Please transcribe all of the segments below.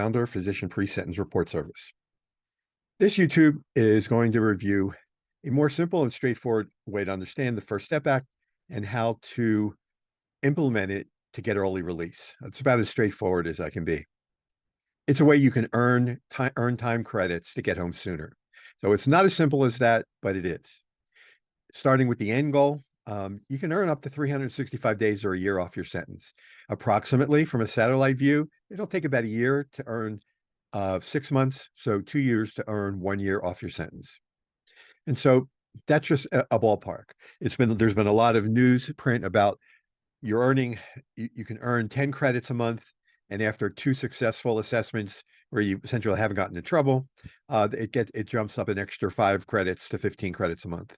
founder, physician pre-sentence report service. This YouTube is going to review a more simple and straightforward way to understand the First Step Act and how to implement it to get early release. It's about as straightforward as I can be. It's a way you can earn time credits to get home sooner. So it's not as simple as that, but it is. Starting with the end goal, you can earn up to 365 days or a year off your sentence. Approximately, from a satellite view, it'll take about a year to earn 6 months, so 2 years to earn 1 year off your sentence. And so that's just a ballpark. There's been a lot of newsprint about you're earning, you can earn 10 credits a month, and after 2 successful assessments where you essentially haven't gotten in trouble, it jumps up an extra 5 credits to 15 credits a month.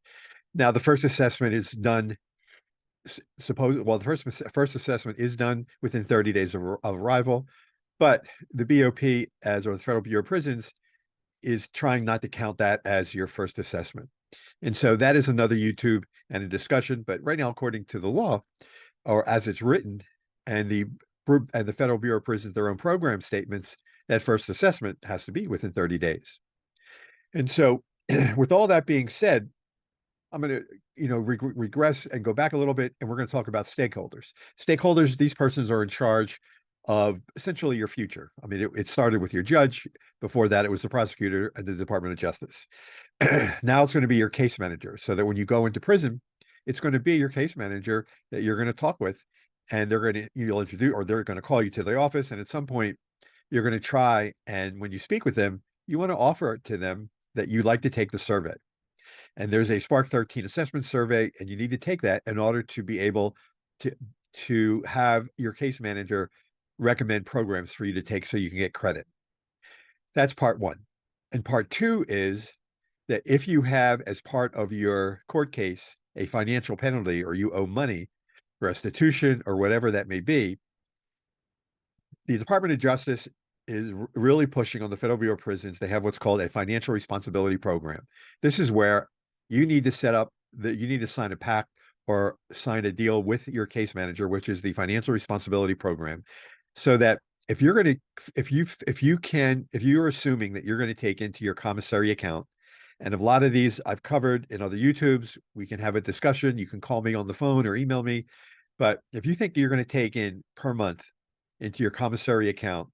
Now, the first assessment is done. The first assessment is done within 30 days of arrival, but the BOP, or the Federal Bureau of Prisons, is trying not to count that as your first assessment. And so that is another YouTube and a discussion. But right now, according to the law, or as it's written, and the Federal Bureau of Prisons, their own program statements, that first assessment has to be within 30 days. And so with all that being said, I'm going to, regress and go back a little bit, and we're going to talk about stakeholders. Stakeholders, these persons are in charge of essentially your future. I mean, it started with your judge. Before that, it was the prosecutor and the Department of Justice. Now it's going to be your case manager, so that when you go into prison, it's going to be your case manager that you're going to talk with, and you'll introduce, or they're going to call you to the office, and at some point, you're going to try, and when you speak with them, you want to offer to them that you'd like to take the survey. And there's a Spark 13 assessment survey, and you need to take that in order to be able to have your case manager recommend programs for you to take so you can get credit. That's part one. And part two is that if you have, as part of your court case, a financial penalty, or you owe money, restitution, or whatever that may be, the Department of Justice is really pushing on the Federal Bureau of Prisons. They have what's called a financial responsibility program. This is where you need to you need to sign a pact or sign a deal with your case manager, which is the financial responsibility program, so that if you're assuming that you're going to take into your commissary account, and a lot of these I've covered in other YouTubes, we can have a discussion. You can call me on the phone or email me. But if you think you're going to take in per month into your commissary account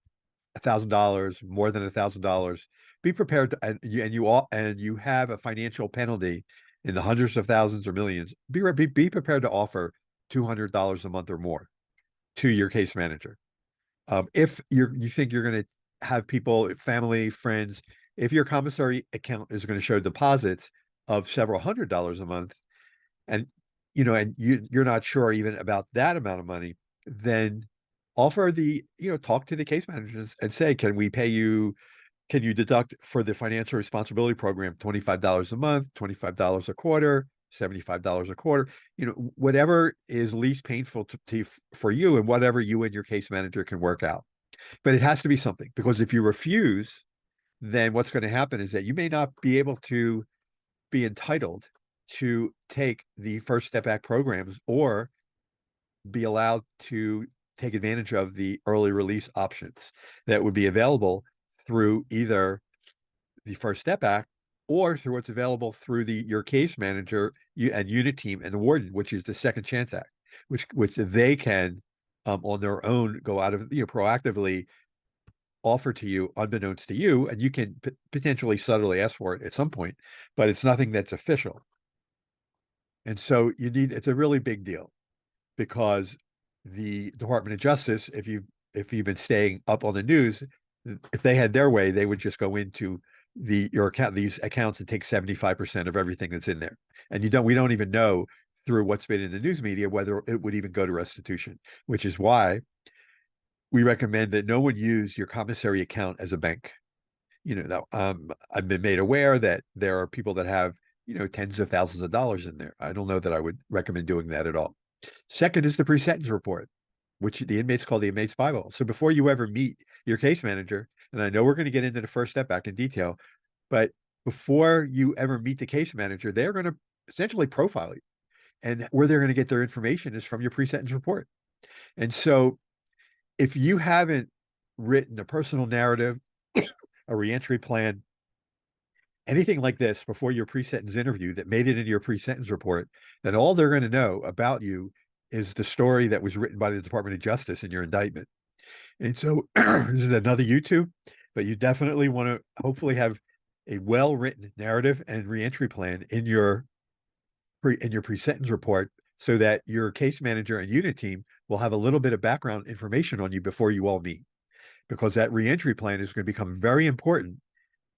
$1,000, more than $1,000, be prepared to, and you have a financial penalty in the hundreds of thousands or millions, be prepared to offer $200 a month or more to your case manager. If you think you're going to have people, family, friends, if your commissary account is going to show deposits of several $100s a month, and you're not sure even about that amount of money, then offer talk to the case managers and say, can you deduct for the financial responsibility program $25 a month, $25 a quarter, $75 a quarter, whatever is least painful for you, and whatever you and your case manager can work out. But it has to be something, because if you refuse, then what's going to happen is that you may not be able to be entitled to take the First Step Act programs, or be allowed to take advantage of the early release options that would be available through either the First Step Act, or through what's available through your case manager and unit team and the warden, which is the Second Chance Act, which they can on their own go out of proactively offer to you, unbeknownst to you, and you can potentially subtly ask for it at some point, but it's nothing that's official. And so it's a really big deal, because the Department of Justice, if you've been staying up on the news, if they had their way, they would just go into these accounts and take 75% of everything that's in there. And we don't even know, through what's been in the news media, whether it would even go to restitution, which is why we recommend that no one use your commissary account as a bank. I've been made aware that there are people that have, tens of thousands of dollars in there. I don't know that I would recommend doing that at all. Second is the pre-sentence report, which the inmates call the inmate's Bible. So before you ever meet your case manager, and I know we're going to get into the First Step Back in detail, but before you ever meet the case manager, they're going to essentially profile you. And where they're going to get their information is from your pre-sentence report. And so if you haven't written a personal narrative, a reentry plan, anything like this before your pre-sentence interview that made it into your pre-sentence report, then all they're going to know about you is the story that was written by the Department of Justice in your indictment. And so this is another YouTube, but you definitely want to hopefully have a well-written narrative and reentry plan in your pre-sentence report so that your case manager and unit team will have a little bit of background information on you before you all meet, because that reentry plan is going to become very important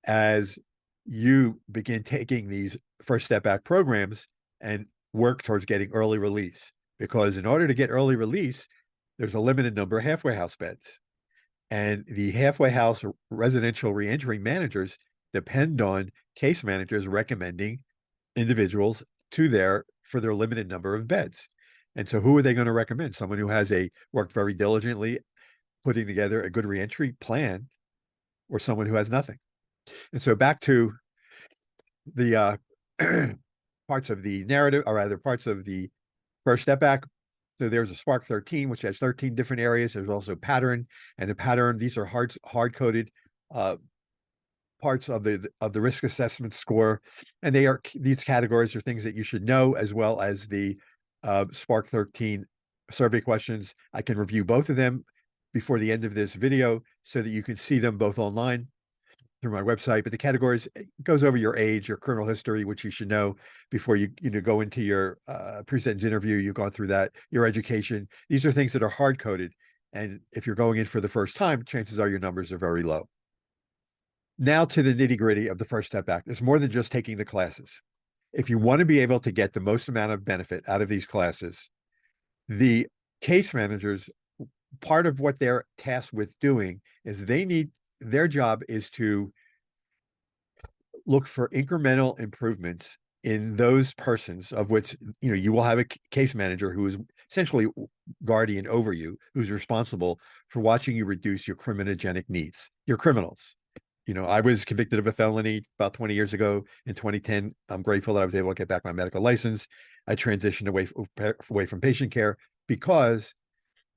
as you begin taking these First Step Back programs and work towards getting early release. Because in order to get early release, there's a limited number of halfway house beds. And the halfway house residential reentry managers depend on case managers recommending individuals to there for their limited number of beds. And so who are they going to recommend? Someone who has worked very diligently putting together a good reentry plan, or someone who has nothing. And so back to the parts of the narrative, or rather parts of the First Step Back. So there's a Spark 13, which has 13 different areas. There's also pattern, and the pattern, these are hard-coded parts of the risk assessment score. And these categories are things that you should know, as well as the Spark 13 survey questions. I can review both of them before the end of this video so that you can see them both online through my website. But the categories goes over your age, your criminal history, which you should know before you go into your pre-sentence interview. You've gone through that, your education. These are things that are hard-coded. And if you're going in for the first time, chances are your numbers are very low. Now to the nitty-gritty of the First Step Back. It's more than just taking the classes. If you want to be able to get the most amount of benefit out of these classes, the case managers, part of what they're tasked with doing is their job is to look for incremental improvements in those persons, of which you will have a case manager who is essentially guardian over you, who's responsible for watching you reduce your criminogenic needs, your criminals. I was convicted of a felony about 20 years ago in 2010. I'm grateful that I was able to get back my medical license. I transitioned away from patient care because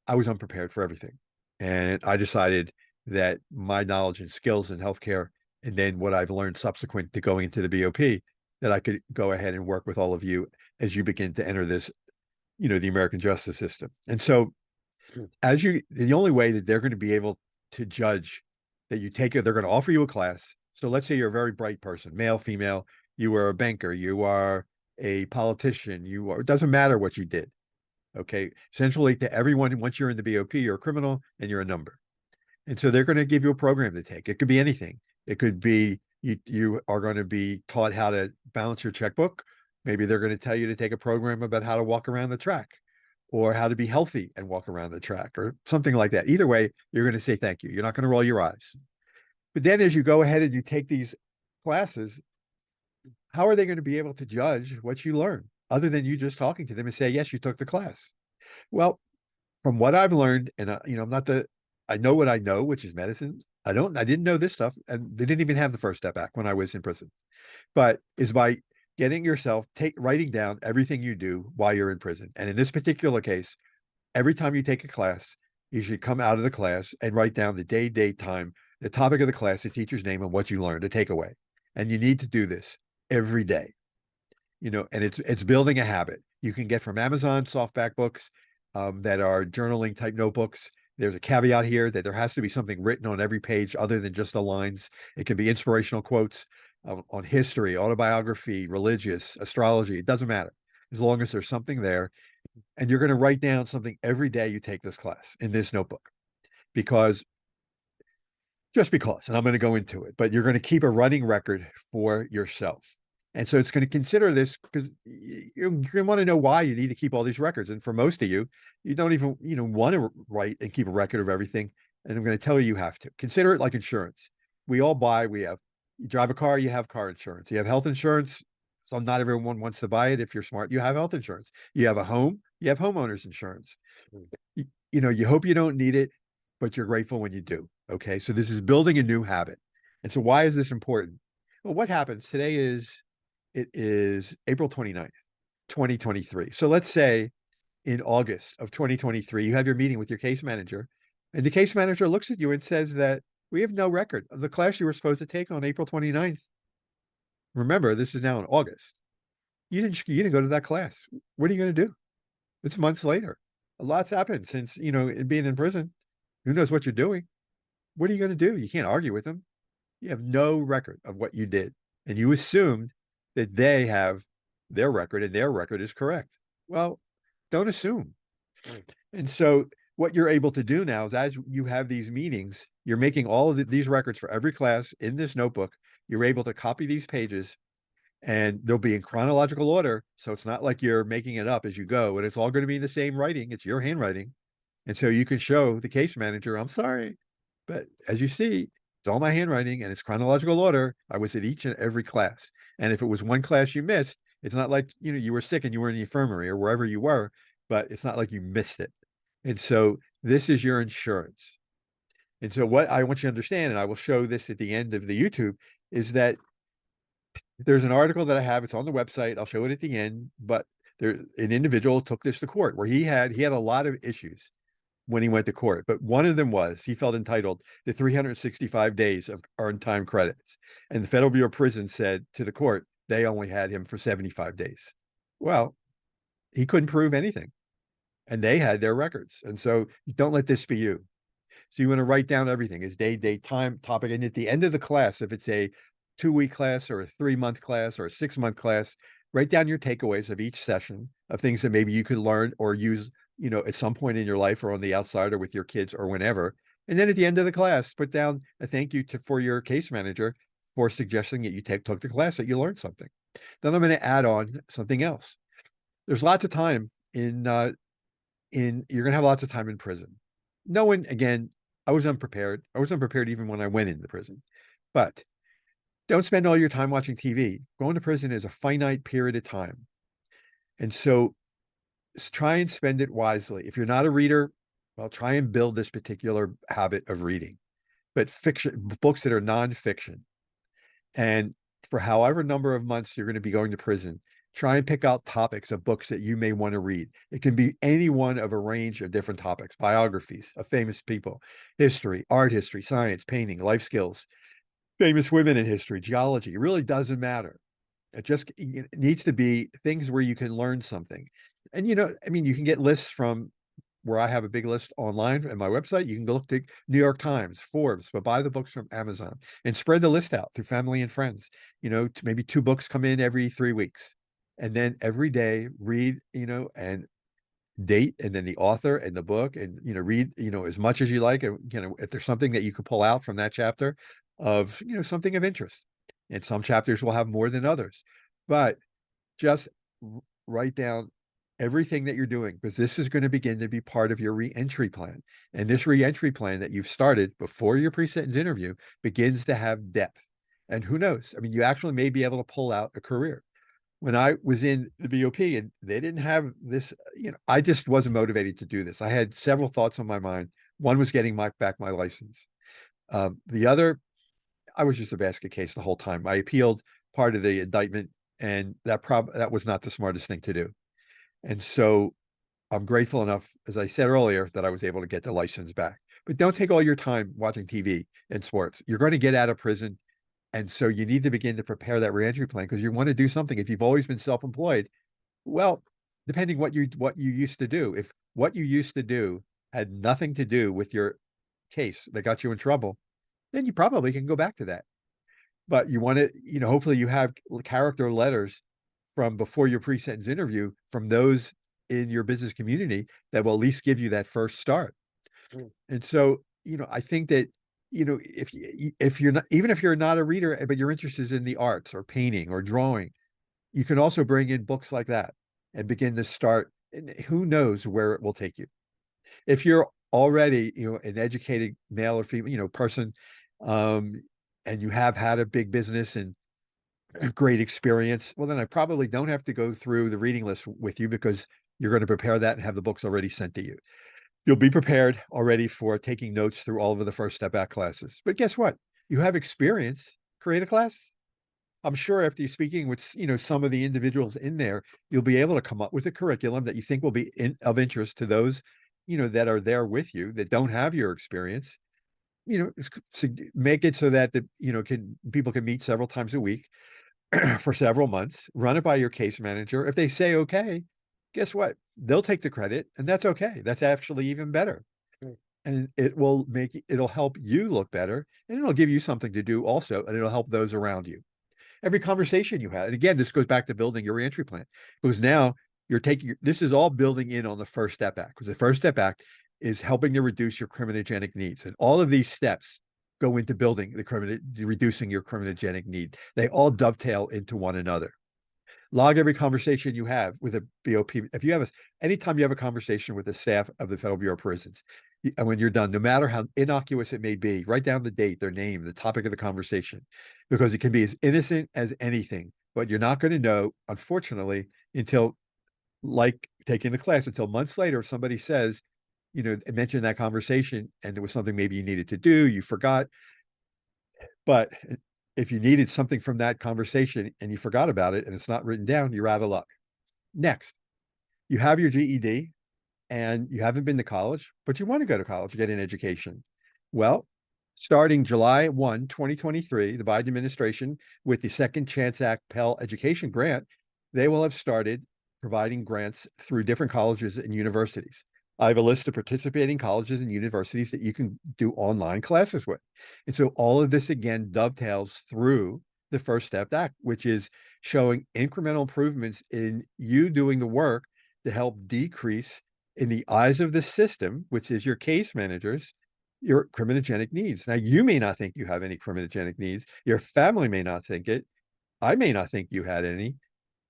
I was unprepared for everything. And I decided that my knowledge and skills in healthcare, and then what I've learned subsequent to going into the BOP, that I could go ahead and work with all of you as you begin to enter this, the American justice system. And so the only way that they're going to be able to judge that you take it, they're going to offer you a class. So let's say you're a very bright person, male, female, you are a banker, you are a politician, it doesn't matter what you did. Okay. Essentially, to everyone, once you're in the BOP, you're a criminal and you're a number. And so they're going to give you a program to take. It could be anything. It could be you are going to be taught how to balance your checkbook. Maybe they're going to tell you to take a program about how to walk around the track, or how to be healthy and walk around the track, or something like that. Either way, you're going to say thank you. You're not going to roll your eyes. But then as you go ahead and you take these classes, how are they going to be able to judge what you learn other than you just talking to them and say, yes, you took the class? Well, from what I've learned, and I know what I know, which is medicine. I didn't know this stuff, and they didn't even have the First Step Back when I was in prison. But is by getting yourself writing down everything you do while you're in prison. And in this particular case, every time you take a class, you should come out of the class and write down the day, date, time, the topic of the class, the teacher's name, and what you learned, a takeaway. And you need to do this every day. And it's building a habit. You can get from Amazon softback books that are journaling type notebooks. There's a caveat here that there has to be something written on every page other than just the lines. It can be inspirational quotes on history, autobiography, religious, astrology. It doesn't matter, as long as there's something there. And you're going to write down something every day you take this class in this notebook, just because, and I'm going to go into it, but you're going to keep a running record for yourself. And so it's going to consider this because you want to know why you need to keep all these records. And for most of you, you don't even, want to write and keep a record of everything. And I'm going to tell you have to. Consider it like insurance. You drive a car, you have car insurance. You have health insurance. So not everyone wants to buy it. If you're smart, you have health insurance. You have a home, you have homeowners insurance. You hope you don't need it, but you're grateful when you do. Okay. So this is building a new habit. And so why is this important? Well, what happens today it is April 29th, 2023. So let's say in August of 2023, you have your meeting with your case manager And the case manager looks at you and says that we have no record of the class you were supposed to take on April 29th. Remember, this is now in August. You didn't go to that class. What are you going to do? It's months later. A lot's happened since, being in prison. Who knows what you're doing? What are you going to do? You can't argue with them. You have no record of what you did. And you assumed that they have their record and their record is correct. Well, don't assume. And so what you're able to do now is as you have these meetings, you're making all of these records for every class in this notebook. You're able to copy these pages and they'll be in chronological order. So it's not like you're making it up as you go, and it's all going to be the same writing. It's your handwriting. And so you can show the case manager, I'm sorry, but as you see, it's all my handwriting and it's chronological order. I was at each and every class. And if it was one class you missed, it's not like, you were sick and you were in the infirmary or wherever you were, but it's not like you missed it. And so this is your insurance. And so what I want you to understand, and I will show this at the end of the YouTube, is that there's an article that I have, it's on the website. I'll show it at the end, but an individual took this to court where he had a lot of issues when he went to court, but one of them was he felt entitled to 365 days of earned time credits. And the Federal Bureau of Prisons said to the court, they only had him for 75 days. Well, he couldn't prove anything and they had their records. And so don't let this be you. So you want to write down everything, his day, date, time, topic. And at the end of the class, if it's a 2-week class or a 3-month class or a 6-month class, write down your takeaways of each session of things that maybe you could learn or use, at some point in your life or on the outside or with your kids or whenever. And then at the end of the class, put down a thank you for your case manager for suggesting that you took the class, that you learned something. Then I'm going to add on something else. There's lots of time you're going to have lots of time in prison. No one, again, I was unprepared. I was unprepared even when I went into prison. But don't spend all your time watching TV. Going to prison is a finite period of time. And so try and spend it wisely. If you're not a reader, well, try and build this particular habit of reading. But books that are nonfiction. And for however number of months you're going to be going to prison, try and pick out topics of books that you may want to read. It can be any one of a range of different topics, biographies of famous people, history, art history, science, painting, life skills, famous women in history, geology. It really doesn't matter. It needs to be things where you can learn something. And, you can get lists from where I have a big list online at my website. You can go look to New York Times, Forbes, but buy the books from Amazon and spread the list out through family and friends. Maybe 2 books come in every 3 weeks. And then every day read, and date and then the author and the book and, read, as much as you like. And, if there's something that you could pull out from that chapter of, something of interest. And some chapters will have more than others, but just write down everything that you're doing, because this is going to begin to be part of your reentry plan. And this reentry plan that you've started before your pre-sentence interview begins to have depth. And who knows? I mean, you actually may be able to pull out a career. When I was in the BOP and they didn't have this, I just wasn't motivated to do this. I had several thoughts on my mind. One was getting back my license. The other, I was just a basket case the whole time. I appealed part of the indictment, and that was not the smartest thing to do. And so I'm grateful enough, as I said earlier, that I was able to get the license back. But don't take all your time watching TV and sports. You're going to get out of prison. And so you need to begin to prepare that reentry plan, because you want to do something. If you've always been self-employed, well, depending what you used to do, if what you used to do had nothing to do with your case that got you in trouble, then you probably can go back to that. But you want to, hopefully you have character letters from before your pre-sentence interview from those in your business community that will at least give you that first start. And so, I think that, if you're not, even if you're not a reader, but you're interested in the arts or painting or drawing, you can also bring in books like that and begin to start. And who knows where it will take you. If you're already, an educated male or female, person, and you have had a big business and a great experience, well, then I probably don't have to go through the reading list with you, because you're going to prepare that and have the books already sent to you. You'll be prepared already for taking notes through all of the First Step Back classes. But guess what? You have experience. Create a class. I'm sure after you speaking with, some of the individuals in there, you'll be able to come up with a curriculum that you think will be of interest to those that are there with you that don't have your experience, make it so that people can meet several times a week for several months, run it by your case manager. If they say okay, guess what? They'll take the credit, and that's okay. That's actually even better. And it'll help you look better, and it'll give you something to do also, and it'll help those around you. Every conversation you had, and again, this goes back to building your reentry plan, because now this is all building in on the First Step Act, because the First Step Act is helping to reduce your criminogenic needs. And all of these steps go into reducing your criminogenic need. They all dovetail into one another. Log every conversation you have with a BOP. Anytime you have a conversation with the staff of the Federal Bureau of Prisons, and when you're done, no matter how innocuous it may be, write down the date, their name, the topic of the conversation, because it can be as innocent as anything, but you're not going to know, unfortunately, until, like taking the class, until months later, somebody says, mention that conversation, and there was something maybe you needed to do, you forgot. But if you needed something from that conversation and you forgot about it and it's not written down, you're out of luck. Next, you have your GED and you haven't been to college, but you want to go to college, get an education. Well, starting July 1, 2023, the Biden administration, with the Second Chance Act Pell Education Grant, they will have started providing grants through different colleges and universities. I have a list of participating colleges and universities that you can do online classes with. And so all of this, again, dovetails through the First Step Act, which is showing incremental improvements in you doing the work to help decrease, in the eyes of the system, which is your case managers, your criminogenic needs. Now, you may not think you have any criminogenic needs. Your family may not think it. I may not think you had any,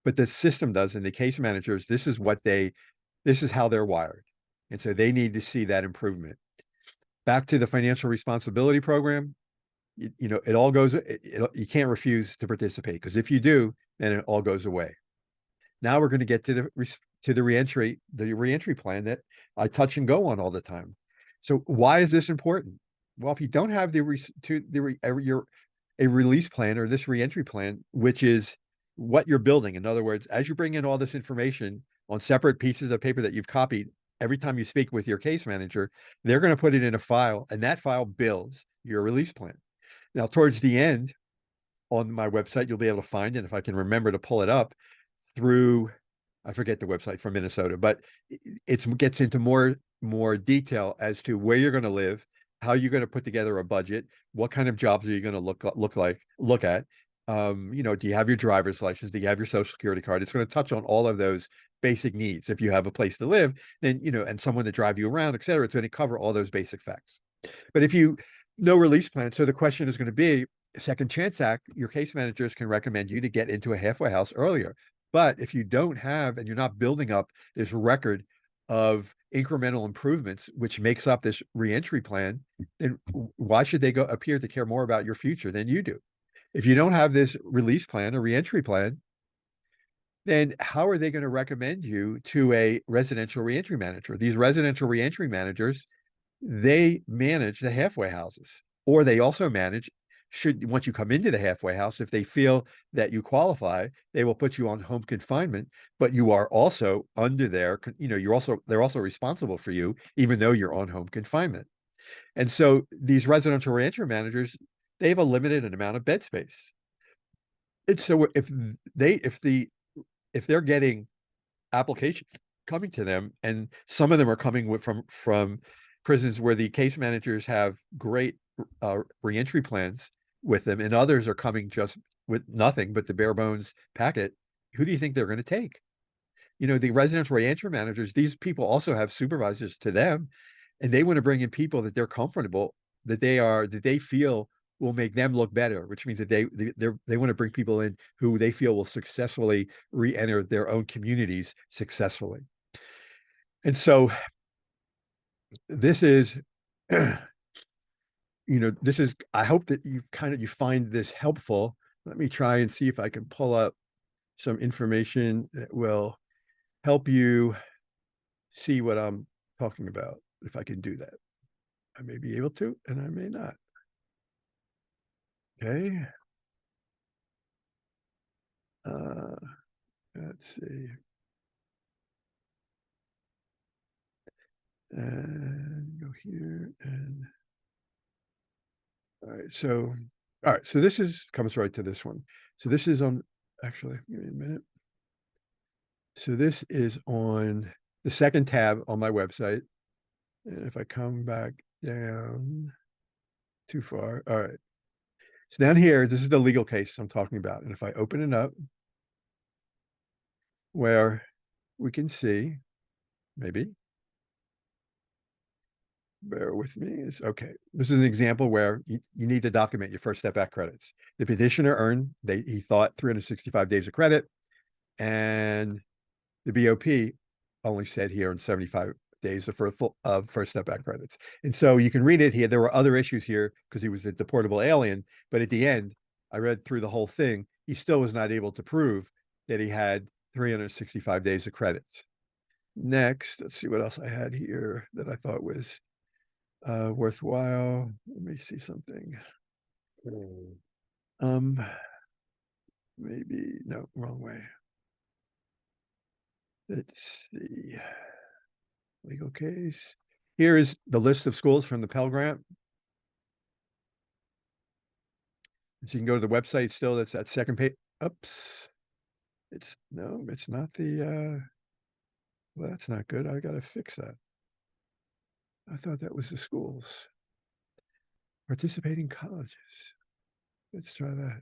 but the system does. And the case managers, this is how they're wired. And so they need to see that improvement. Back to the financial responsibility program, it all goes, you can't refuse to participate, because if you do, then it all goes away. Now we're going to get to the reentry plan that I touch and go on all the time. So why is this important? Well, if you don't have a release plan or this reentry plan, which is what you're building, in other words, as you bring in all this information on separate pieces of paper that you've copied, every time you speak with your case manager, they're going to put it in a file, and that file builds your release plan. Now, towards the end on my website, you'll be able to find it, if I can remember to pull it up, through, I forget the website from Minnesota, but it gets into more detail as to where you're going to live, how you're going to put together a budget, what kind of jobs are you going to look at. Do you have your driver's license? Do you have your social security card? It's going to touch on all of those basic needs. If you have a place to live, then, and someone to drive you around, et cetera, it's going to cover all those basic facts. But if you no release plan, so the question is going to be, Second Chance Act, your case managers can recommend you to get into a halfway house earlier. But if you don't have, and you're not building up this record of incremental improvements, which makes up this reentry plan, then why should they appear to care more about your future than you do? If you don't have this release plan or reentry plan, then how are they going to recommend you to a residential reentry manager? These residential reentry managers, they manage the halfway houses, or they also manage, once you come into the halfway house, if they feel that you qualify, they will put you on home confinement, but you are also under they're also responsible for you, even though you're on home confinement. And so these residential reentry managers, they have a limited amount of bed space. And so if they're getting applications coming to them, and some of them are coming from prisons where the case managers have great reentry plans with them, and others are coming just with nothing but the bare bones packet, who do you think they're going to take? The residential reentry managers, these people also have supervisors to them, and they want to bring in people that they're comfortable, that they feel will make them look better, which means that they want to bring people in who they feel will successfully re-enter their own communities successfully. And so this is, I hope that you find this helpful. Let me try and see if I can pull up some information that will help you see what I'm talking about. If I can do that, I may be able to, and I may not. Okay. Let's see. And go here and all right. So this comes right to this one. So this is on, actually, give me a minute. So this is on the second tab on my website. And if I come back down too far, all right. So down here, this is the legal case I'm talking about. And if I open it up, where we can see, maybe, bear with me, it's okay. This is an example where you need to document your First Step Back credits. The petitioner earned, he thought 365 days of credit, and the BOP only said he earned 75 days of First Step Back credits. And so you can read it here. There were other issues here because he was a deportable alien, but at the end, I read through the whole thing. He still was not able to prove that he had 365 days of credits. Next, let's see what else I had here that I thought was worthwhile. Let me see something. Maybe, no, wrong way. Let's see. Legal case. Here is the list of schools from the Pell Grant. So you can go to the website still. That's that second page. Oops. It's not the, well, that's not good. I got to fix that. I thought that was the schools. Participating colleges. Let's try that.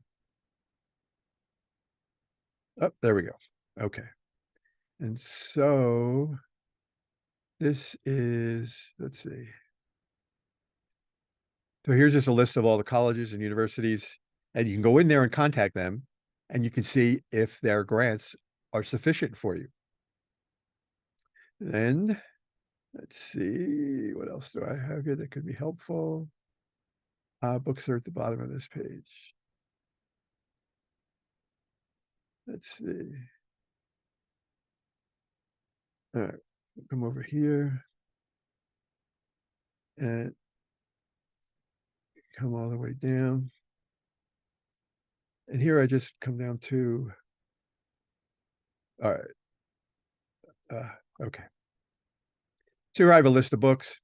Oh, there we go. Okay. And so this is, let's see. So here's just a list of all the colleges and universities, and you can go in there and contact them, and you can see if their grants are sufficient for you. Then let's see, what else do I have here that could be helpful? Books are at the bottom of this page. Let's see. All right, come over here and come all the way down. And here I just come down to, all right, okay. So here I have a list of books.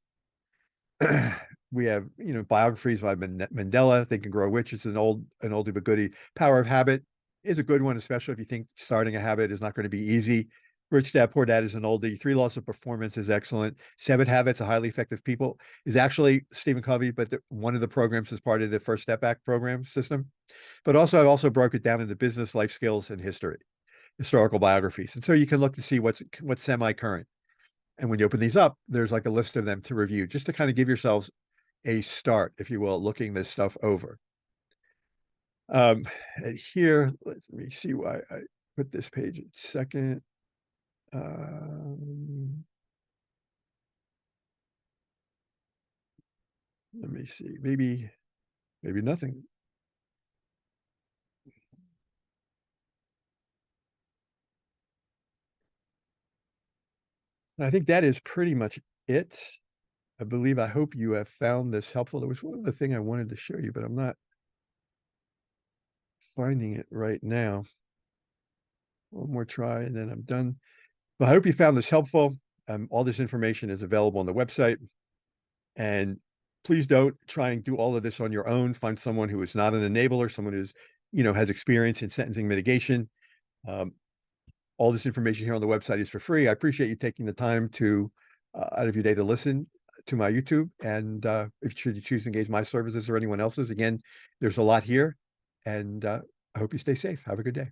We have, biographies by Mandela, Think and Grow Rich. It's an oldie but goodie. Power of Habit is a good one, especially if you think starting a habit is not going to be easy. Rich Dad, Poor Dad is an oldie. 3 Laws of Performance is excellent. 7 Habits of Highly Effective People is actually Stephen Covey, but one of the programs is part of the First Step Back program system. But also, I've also broke it down into business, life skills, and historical biographies. And so you can look to see what's semi-current. And when you open these up, there's like a list of them to review, just to kind of give yourselves a start, if you will, looking this stuff over. And here, let me see why I put this page in second. Let me see, maybe nothing. I think that is pretty much it. I hope you have found this helpful. There was one other thing I wanted to show you, but I'm not finding it right now. One more try and then I'm done. But I hope you found this helpful. All this information is available on the website. And please don't try and do all of this on your own. Find someone who is not an enabler, someone who's, has experience in sentencing mitigation. All this information here on the website is for free. I appreciate you taking the time to out of your day to listen to my YouTube. And if you choose to engage my services or anyone else's, again, there's a lot here. And I hope you stay safe. Have a good day.